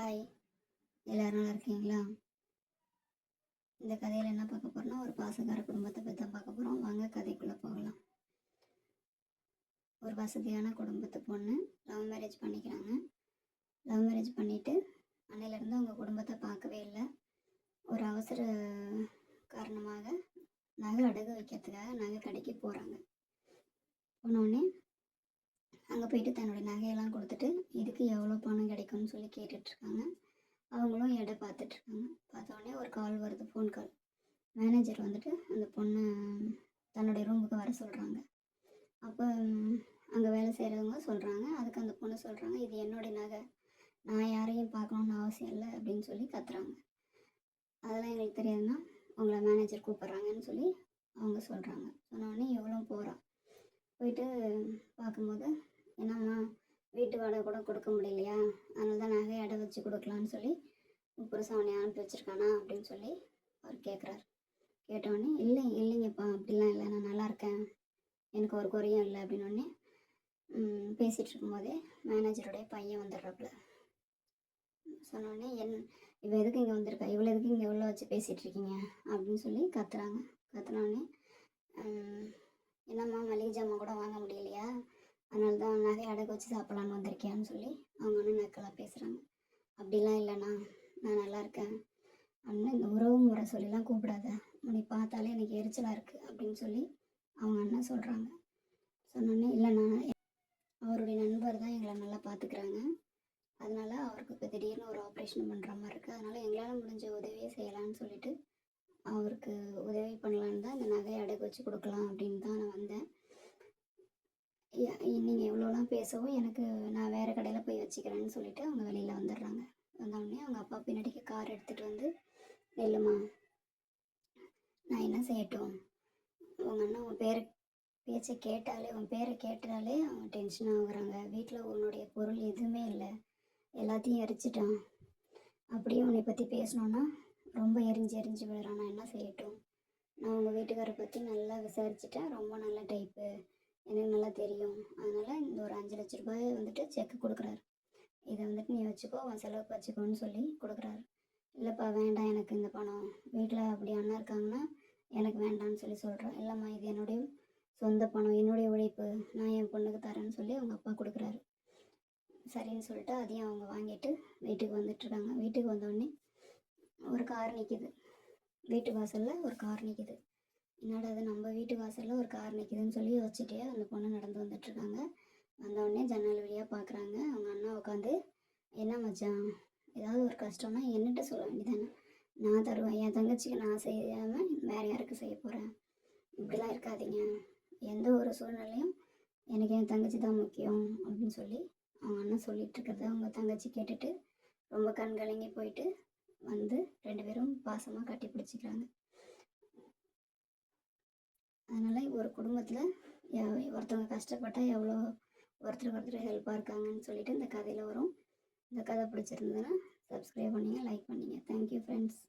Hi, எல்லாரும் நல்லா இருக்கீங்களா? இந்த கதையில் என்ன பார்க்க போகிறோம்னா, ஒரு பாசக்கார குடும்பத்தை பற்றி தான் பார்க்க போகிறோம். வாங்க கதைக்குள்ளே போகலாம். ஒரு வசதியான குடும்பத்து பொண்ணு லவ் மேரேஜ் பண்ணிக்கிறாங்க. லவ் மேரேஜ் பண்ணிவிட்டு அன்னையிலேருந்து அவங்க குடும்பத்தை பார்க்கவே இல்லை. ஒரு அவசர காரணமாக நகை அடகு வைக்கிறதுக்காக நகை கடைக்கு போகிறாங்க. போனோடனே அங்கே போயிட்டு தன்னுடைய நகையெல்லாம் கொடுத்துட்டு இதுக்கு எவ்வளோ பணம் கிடைக்கும்னு சொல்லி கேட்டுட்ருக்காங்க. அவங்களும் எடை பார்த்துட்ருக்காங்க. பார்த்தோன்னே ஒரு கால் வருது, ஃபோன் கால். மேனேஜர் வந்துட்டு அந்த பொண்ணை தன்னுடைய ரூமுக்கு வர சொல்கிறாங்க. அப்போ அங்கே வேலை செய்கிறவங்க சொல்கிறாங்க. அதுக்கு அந்த பொண்ணு சொல்கிறாங்க, இது என்னுடைய நகை, நான் யாரையும் பார்க்கணுன்னு அவசியம் இல்லை அப்படின்னு சொல்லி கத்துறாங்க. அதெல்லாம் எங்களுக்கு தெரியாதுன்னா உங்களை மேனேஜர் கூப்பிட்றாங்கன்னு சொல்லி அவங்க சொல்கிறாங்க. சொன்னோடனே இவளும் போகிறான். போயிட்டு பார்க்கும்போது, என்னம்மா வீட்டு வாடகை கூட கொடுக்க முடியலையா, அதனால தான் நகை அடை வச்சு கொடுக்கலான்னு சொல்லி புருஷன் அவனை அனுப்பி வச்சுருக்கானா அப்படின்னு சொல்லி அவர் கேட்குறாரு. கேட்டவுடனே இல்லைங்கப்பா, அப்படிலாம் இல்லை, நான் நல்லா இருக்கேன், எனக்கு ஒரு குறையும் இல்லை அப்படின்னோடனே பேசிகிட்டு இருக்கும்போதே மேனேஜருடைய பையன் வந்துடுறாப்புல. சொன்னோடனே இவ எதுக்கு இங்கே வந்திருக்கா, இவ்வளோ எதுக்கு இங்கே உள்ள வச்சு பேசிகிட்டு இருக்கீங்க அப்படின்னு சொல்லி கத்துறாங்க. கத்துனோடனே என்னம்மா மளிகை ஜாமான் கூட வாங்க முடியலையா, அதனால தான் நகை அடகு வச்சு சாப்பிட்லான்னு வந்திருக்கியான்னு சொல்லி அவங்க அண்ணன் நக்கலாக பேசுகிறாங்க. அப்படிலாம் இல்லைண்ணா, நான் நல்லா இருக்கேன் அண்ணன், இந்த உறவு முறை சொல்லிலாம் கூப்பிடாத, உன்னை பார்த்தாலே எனக்கு எரிச்சலாக இருக்குது அப்படின்னு சொல்லி அவங்க அண்ணன் சொல்கிறாங்க. சொன்னோன்னே இல்லைண்ணா, அவருடைய நண்பர் தான் எங்களை நல்லா பார்த்துக்கிறாங்க, அதனால் அவருக்கு இப்போ திடீர்னு ஒரு ஆப்ரேஷன் பண்ணுற மாதிரி இருக்குது, அதனால் எங்களால் முடிஞ்ச உதவியே செய்யலான்னு சொல்லிட்டு அவருக்கு உதவி பண்ணலான்னு தான் இந்த நகையை அடகு வச்சு கொடுக்கலாம் அப்படின்னு தான் நான் வந்தேன். நீங்கள் இவ்வளோலாம் பேசவும் எனக்கு நான் வேறு கடையில் போய் வச்சுக்கிறேன்னு சொல்லிவிட்டு அவங்க வெளியில் வந்துடுறாங்க. வந்தோடனே அவங்க அப்பா பின்னாடிக்கு கார் எடுத்துகிட்டு வந்து, நெல்லுமா, நான் என்ன செய்யட்டும், உங்கள் அண்ணன் உன் பேச்சை கேட்டாலே, உன் பேரை கேட்டாலே அவன் டென்ஷன் ஆகுறாங்க, வீட்டில் உன்னுடைய பொருள் எதுவுமே இல்லை, எல்லாத்தையும் எரிச்சிட்டான், அப்படியே உன்னை பற்றி பேசணுன்னா ரொம்ப எரிஞ்சு விழுறான், நான் என்ன செய்யட்டும், நான் உங்கள் வீட்டுக்காரை பற்றி நல்லா விசாரிச்சுட்டேன், ரொம்ப நல்ல டைப்பு, எனக்கு நல்லா தெரியும், அதனால் இந்த ஒரு 5 லட்ச ரூபாய் வந்துட்டு செக்கு கொடுக்குறாரு, இதை வந்துட்டு நீ வச்சுக்கோ, உன் செலவுக்கு வச்சுக்கோன்னு சொல்லி கொடுக்குறாரு. இல்லைப்பா வேண்டாம், எனக்கு இந்த பணம், வீட்டில் அப்படி அண்ணா இருக்காங்கன்னா எனக்கு வேண்டாம்னு சொல்லி சொல்கிறேன். இல்லைம்மா, இது என்னுடைய சொந்த பணம், என்னுடைய உழைப்பு, நான் என் பொண்ணுக்கு தரேன்னு சொல்லி அவங்க அப்பா கொடுக்குறாரு. சரின்னு சொல்லிட்டு அதையும் அவங்க வாங்கிட்டு வீட்டுக்கு வந்துட்டுருக்காங்க. வீட்டுக்கு வந்தோடனே ஒரு கார் நிற்கிது, வீட்டு வாசலில் ஒரு கார் நிற்கிது. என்னடா அது, நம்ம வீட்டு வாசலில் ஒரு கார் நிற்கிதுன்னு சொல்லி யோசிச்சுட்டே அந்த பொண்ணு நடந்து வந்துட்டுருக்காங்க. வந்தவுடனே ஜன்னல் வழியாக பார்க்குறாங்க. அவங்க அண்ணா உட்காந்து, என்ன மச்சான், ஏதாவது ஒரு கஷ்டம்னா என்னகிட்ட சொல்ல வேண்டியதானே, நான் தருவேன், என் தங்கச்சிக்கு நான் செய்யாமல் வேறு யாருக்கு செய்ய போகிறேன், இப்படிலாம் இருக்காதீங்க, எந்த ஒரு சூழ்நிலையும் எனக்கு என் தங்கச்சி தான் முக்கியம் அப்படின்னு சொல்லி அவங்க அண்ணன் சொல்லிகிட்டு இருக்கிறத அவங்க தங்கச்சி கேட்டுட்டு ரொம்ப கண்கலங்கி போயிட்டு வந்து 2 பேரும் பாசமாக கட்டி பிடிச்சிக்கிறாங்க. அதனால் ஒரு குடும்பத்தில் ஒருத்தவங்க கஷ்டப்பட்டால் எவ்வளோ ஒருத்தருக்கு ஒருத்தர் ஹெல்ப்பாக இருக்காங்கன்னு சொல்லிட்டு இந்த கதையில் வரும். இந்த கதை பிடிச்சிருந்ததுன்னா சப்ஸ்கிரைப் பண்ணுங்கள், லைக் பண்ணுங்கள். Thank you friends.